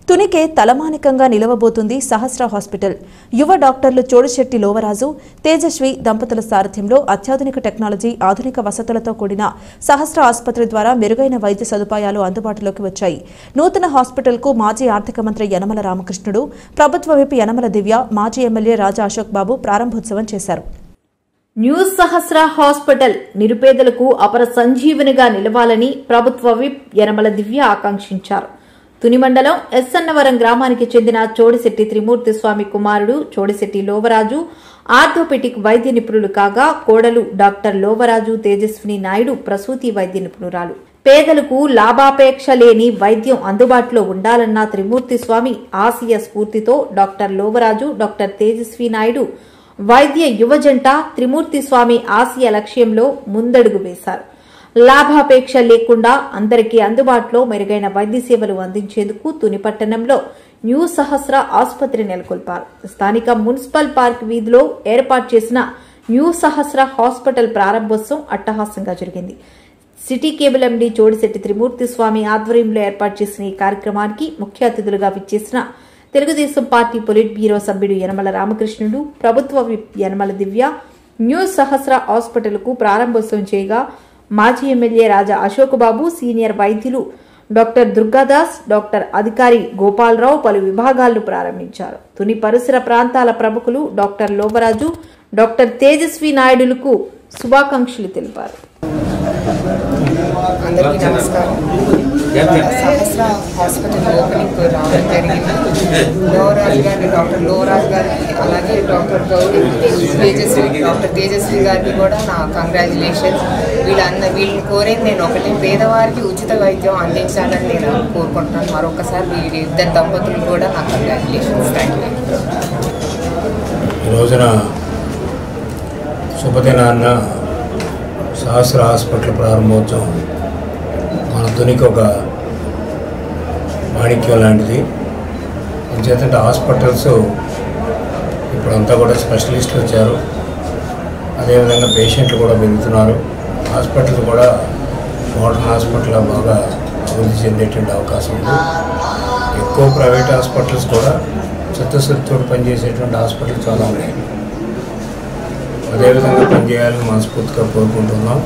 తునికే తలమానికంగా నిలవబోతుంది సహస్ర హాస్పిటల్. యువ డాక్టర్లు చోడిశెట్టి లోవరాజు, తేజస్వి దంపతుల సారథ్యంలో అత్యాధునిక టెక్నాలజీ, ఆధునిక వసతులతో కూడిన సహస్ర ఆసుపత్రి ద్వారా మెరుగైన వైద్య సదుపాయాలు అందుబాటులోకి వచ్చాయి. నూతన హాస్పిటల్కు మాజీ ఆర్థిక మంత్రి యనమల రామకృష్ణుడు, ప్రభుత్వ విప్ యనమల దివ్య, మాజీ ఎమ్మెల్యే రాజా అశోక్ బాబు ప్రారంభోత్సవం చేశారు. న్యూ సహస్ర హాస్పిటల్ నిరుపేదలకు అపర సంజీవనిగా నిలవాలని ప్రభుత్వ విప్ యనమల దివ్య ఆకాంక్షించారు. తుని మండలం ఎస్సన్నవరం గ్రామానికి చెందిన చోడిశెట్టి త్రిమూర్తి స్వామి కుమారుడు చోడిశెట్టి లోవరాజు ఆర్థోపెటిక్ వైద్య నిపుణులు కాగా, కోడలు డాక్టర్ లోవరాజు తేజస్విని నాయుడు ప్రసూతి వైద్య నిపుణురాలు. పేదలకు లాభాపేక్ష లేని వైద్యం అందుబాటులో ఉండాలన్న త్రిమూర్తి స్వామి ఆశయ స్ఫూర్తితో డాక్టర్ లోవరాజు, డాక్టర్ తేజస్వి నాయుడు వైద్య యువజంట త్రిమూర్తి స్వామి ఆశయ లక్ష్యంలో ముందడుగు వేశారు. లాభాపేక్ష లేకుండా అందరికీ అందుబాటులో మెరుగైన వైద్య సేవలు అందించేందుకు తుని పట్టణంలో న్యూ సహస్ర ఆసుపత్రి నెలకొల్పారు. స్థానిక మున్సిపల్ పార్క్ వీధిలో ఏర్పాటు చేసిన న్యూ సహస్ర హాస్పిటల్ ప్రారంభోత్సవం అట్టహాసంగా జరిగింది. సిటీ కేబుల్ ఎండీ చోడిశెట్టి త్రిమూర్తి స్వామి ఆధ్వర్యంలో ఏర్పాటు చేసిన ఈ కార్యక్రమానికి ముఖ్య అతిథులుగా విచ్చేసిన తెలుగుదేశం పార్టీ పొలిట్ బ్యూరో సభ్యుడు యనమల రామకృష్ణుడు, ప్రభుత్వ విప్ యనమల దివ్య న్యూ సహస్ర హాస్పిటల్కు ప్రారంభోత్సవం చేయగా, మాజీ ఎమ్మెల్యే రాజా అశోక్ బాబు, సీనియర్ వైద్యులు డాక్టర్ దుర్గాదాస్, డాక్టర్ అధికారి గోపాలరావు పలు విభాగాలను ప్రారంభించారు. తుని పరిసర ప్రాంతాల ప్రముఖులు డాక్టర్ లోవరాజు, డాక్టర్ తేజస్వి నాయుడులకు శుభాకాంక్షలు తెలిపారు. అందరికీ నమస్కారం. సహస్ర హాస్పిటల్ ఓపెనింగ్ రావడం జరిగింది. డాక్టర్ లోవరాజు గారికి, అలాగే డాక్టర్ తేజస్వి గారికి కూడా నా కంగ్రాచులేషన్స్. వీళ్ళని కోరేది నేను ఒకటి, పేదవారికి ఉచిత వైద్యం అందించాలని నేను కోరుకుంటున్నాను. మరొకసారి వీరి ఇద్దరు దంపతులు కూడా నా కంగ్రాచులేషన్స్. Thank you. ఈ రోజున శుభదినాన్న సహస్ర హాస్పిటల్ ప్రారంభోత్సవం మన తునికి ఒక మాణిక్యం లాంటిది. ఎందుచేతంటే హాస్పిటల్స్ ఇప్పుడంతా కూడా స్పెషలిస్టులు వచ్చారు, అదేవిధంగా పేషెంట్లు కూడా పెరుగుతున్నారు. హాస్పిటల్ కూడా మోడర్న్ హాస్పిటల్ బాగా అభివృద్ధి చెందేటువంటి అవకాశం ఉంది. ఎక్కువ ప్రైవేట్ హాస్పిటల్స్ కూడా చిత్తశుద్ధితో పనిచేసేటువంటి హాస్పిటల్ చాలా ఉన్నాయి. అదేవిధంగా పనిచేయాలని మనస్ఫూర్తిగా కోరుకుంటున్నాం.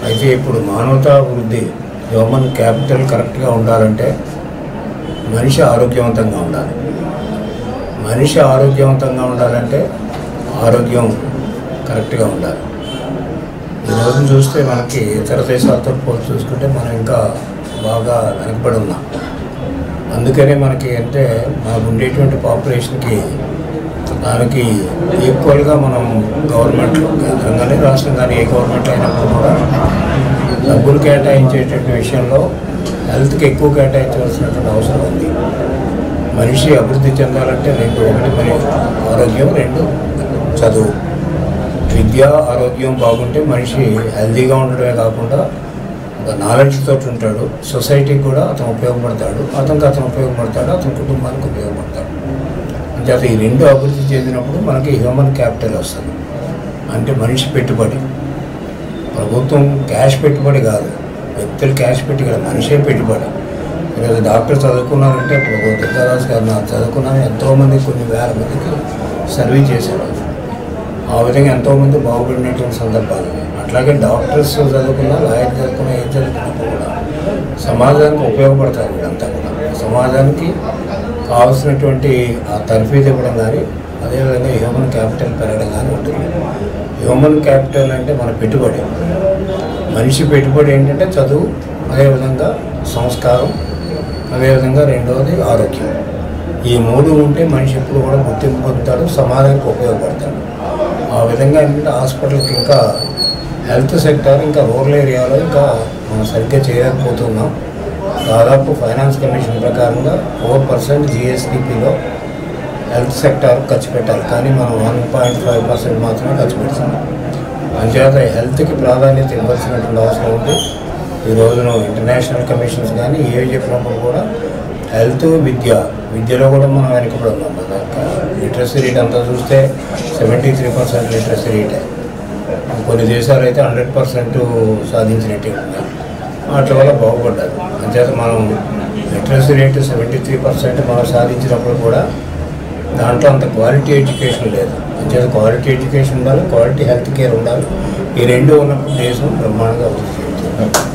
అయితే ఇప్పుడు మానవతా అభివృద్ధి, హ్యూమన్ క్యాపిటల్ కరెక్ట్గా ఉండాలంటే మనిషి ఆరోగ్యవంతంగా ఉండాలి. మనిషి ఆరోగ్యవంతంగా ఉండాలంటే ఆరోగ్యం కరెక్ట్గా ఉండాలి. ఈరోజు చూస్తే మనకి ఇతర దేశాలతో పోల్చి చూసుకుంటే మనం ఇంకా బాగా వెనకబడి ఉన్నాం. అందుకనే మనకి అంటే మనకు ఉండేటువంటి పాపులేషన్కి దానికి ఈక్వల్గా మనం గవర్నమెంట్లో కేంద్రం కానీ రాష్ట్రం కానీ ఏ గవర్నమెంట్ అయినప్పుడు కూడా డబ్బులు కేటాయించేటువంటి విషయంలో హెల్త్కి ఎక్కువ కేటాయించవలసినటువంటి అవసరం ఉంది. మనిషి అభివృద్ధి చెందాలంటే రెండు, ఒకటి మరి ఆరోగ్యం, రెండు చదువు. విద్య ఆరోగ్యం బాగుంటే మనిషి హెల్తీగా ఉండడమే కాకుండా ఒక నాలెడ్జ్ తోటి ఉంటాడు. సొసైటీకి కూడా అతను ఉపయోగపడతాడు, అతను ఉపయోగపడతాడు, అతని కుటుంబానికి ఉపయోగపడతాడు. అంటే ఈ రెండు అభివృద్ధి చెందినప్పుడు మనకి హ్యూమన్ క్యాపిటల్ వస్తుంది. అంటే మనిషి పెట్టుబడి. ప్రభుత్వం క్యాష్ పెట్టుబడి కాదు, వ్యక్తులు క్యాష్ పెట్టి కదా, మనిషే పెట్టుబడి. ఈరోజు డాక్టర్ చదువుకున్నారంటే ఇప్పుడు దుర్గాదాస్ గారు నాకు చదువుకున్నాను, ఎంతోమంది కొన్ని వేల మందికి సర్వీస్ చేశారు. ఆ విధంగా ఎంతోమంది బాగుపడినటువంటి సందర్భాలు. అట్లాగే డాక్టర్స్ చదువుకున్నా, లాయర్ చదువుకున్నా, ఏం చదువుకున్నప్పుడు కూడా సమాజానికి ఉపయోగపడతారు. వీళ్ళంతా కూడా సమాజానికి కావాల్సినటువంటి ఆ తర్ఫీదు ఇవ్వడం కానీ, అదేవిధంగా హ్యూమన్ క్యాపిటల్ పెరగడం కానీ ఉంటుంది. హ్యూమన్ క్యాపిటల్ అంటే మన పెట్టుబడి. మనిషి పెట్టుబడి ఏంటంటే చదువు, అదేవిధంగా సంస్కారం, అదేవిధంగా రెండవది ఆరోగ్యం. ఈ మూడు ఉంటే మనిషి ఎప్పుడు కూడా గుర్తింపు పొందుతాడు, సమాజానికి ఉపయోగపడతాడు. ఆ విధంగా ఏంటంటే హాస్పిటల్కి ఇంకా హెల్త్ సెక్టర్ ఇంకా రూరల్ ఏరియాలో ఇంకా మనం సరిగ్గా చేయలేకపోతున్నాం. దాదాపు ఫైనాన్స్ కమిషన్ ప్రకారంగా 4% GSDPలో హెల్త్ సెక్టర్ ఖర్చు పెట్టాలి, కానీ మనం 1.5% మాత్రమే ఖర్చు పెడుతున్నాం. అంచేత హెల్త్కి ప్రాధాన్యత ఇవ్వాల్సినటువంటి అవసరం ఉంది. ఈ రోజున ఇంటర్నేషనల్ కమిషన్స్ కానీ ఏవి చెప్పినప్పుడు కూడా హెల్త్, విద్యలో కూడా మనం వెనకబడి ఉన్నాం. లిటరసీ రేట్ అంతా చూస్తే 73% లిటరసీ రేటే. కొన్ని దేశాలు అయితే 100% సాధించినట్టే ఉన్నాయి. వాటి వల్ల బాగుపడ్డారు. అంచేత మనం లిటరసీ రేటు 73% మనం సాధించినప్పుడు కూడా దాంట్లో అంత క్వాలిటీ ఎడ్యుకేషన్ లేదు. అంచేత క్వాలిటీ ఎడ్యుకేషన్ ఉండాలి, క్వాలిటీ హెల్త్ కేర్ ఉండాలి. ఈ రెండు ఉన్నప్పుడు దేశం బ్రహ్మాండంగా అభివృద్ధి చెందుతుంది.